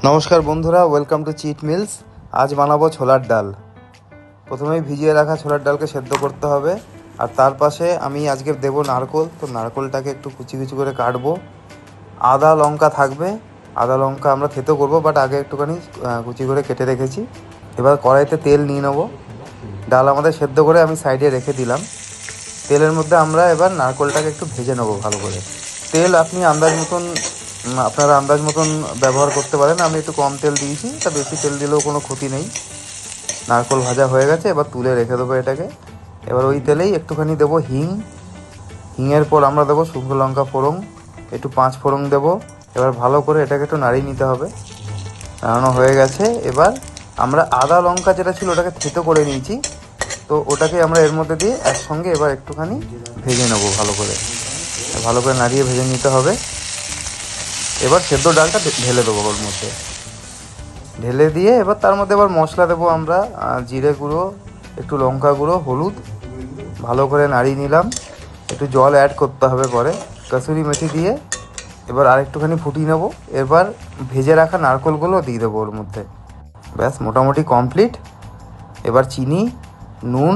নমস্কার বন্ধুরা, welcome to cheat mills. আজ বানাবো ছোলার ডাল। প্রথমেই ভিজিয়ে রাখা ছোলার ডালকে সেদ্ধ করতে হবে। আর তার পাশে আমি আজকে দেবো নারকোল। তো নারকোলটাকে একটু কুচি কুচি করে কাটবো। আদা লঙ্কা থাকবে, আদা লঙ্কা আমরা থেতো করবো, বাট আগে একটুখানি কুচি করে কেটে রেখেছি। এবার কড়াইতে তেল নিয়ে নেবো। ডাল আমাদের সেদ্ধ করে আমি সাইডে রেখে দিলাম। তেলের মধ্যে আমরা এবার নারকোলটাকে একটু ভেজে নেবো ভালো করে। তেল আপনি আপনারা আন্দাজ মতন ব্যবহার করতে পারেন। আমি একটু কম তেল দিয়েছি, তা বেশি তেল দিলেও কোনো ক্ষতি নেই। নারকোল ভাজা হয়ে গেছে, এবার তুলে রেখে দেবো এটাকে। এবার ওই তেলেই একটুখানি দেবো হিংয়ের পর আমরা দেবো শুকনো লঙ্কা ফোড়ন, একটু 5 ফোড়ন দেবো। এবার ভালো করে এটাকে একটু নাড়িয়ে নিতে হবে। নাড়ানো হয়ে গেছে। এবার আমরা আদা লঙ্কা যেটা ছিল ওটাকে থেতো করে নিয়েছি, তো ওটাকে আমরা এর মধ্যে দিয়ে একসঙ্গে এবার একটুখানি ভেজে নেবো ভালো করে নাড়িয়ে ভেজে নিতে হবে। এবার সেদ্ধ ডালটা ঢেলে দেবো ওর মধ্যে। ঢেলে দিয়ে এবার তার মধ্যে এবার মশলা দেবো আমরা, জিরে গুঁড়ো, একটু লঙ্কা গুঁড়ো, হলুদ। ভালো করে নাড়িয়ে নিলাম। একটু জল অ্যাড করতে হবে পরে, কাসুরি মেথি দিয়ে এবার আরেকটুখানি ফুটিয়ে নেবো। এবার ভেজে রাখা নারকেলগুলো দিয়ে দেবো ওর মধ্যে। ব্যাস মোটামুটি কমপ্লিট। এবার চিনি, নুন,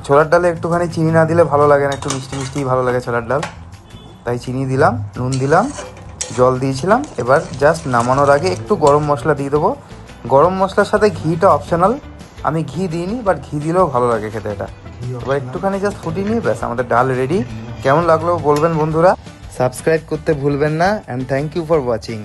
ছোলার ডালে একটুখানি চিনি না দিলে ভালো লাগে না, একটু মিষ্টি মিষ্টিই ভালো লাগে ছোলার ডাল, তাই চিনি দিলাম, নুন দিলাম, জল দিয়েছিলাম। এবার জাস্ট নামানোর আগে একটু গরম মশলা দিয়ে দেবো। গরম মশলার সাথে ঘিটা অপশনাল, আমি ঘি দিইনি, বাট ঘি দিলেও ভালো লাগে খেতে এটা। এবার একটুখানি জাস্ট ফুটিয়ে নিয়ে ব্যাস আমাদের ডাল রেডি। কেমন লাগলো বলবেন বন্ধুরা, সাবস্ক্রাইব করতে ভুলবেন না। And thank you for watching.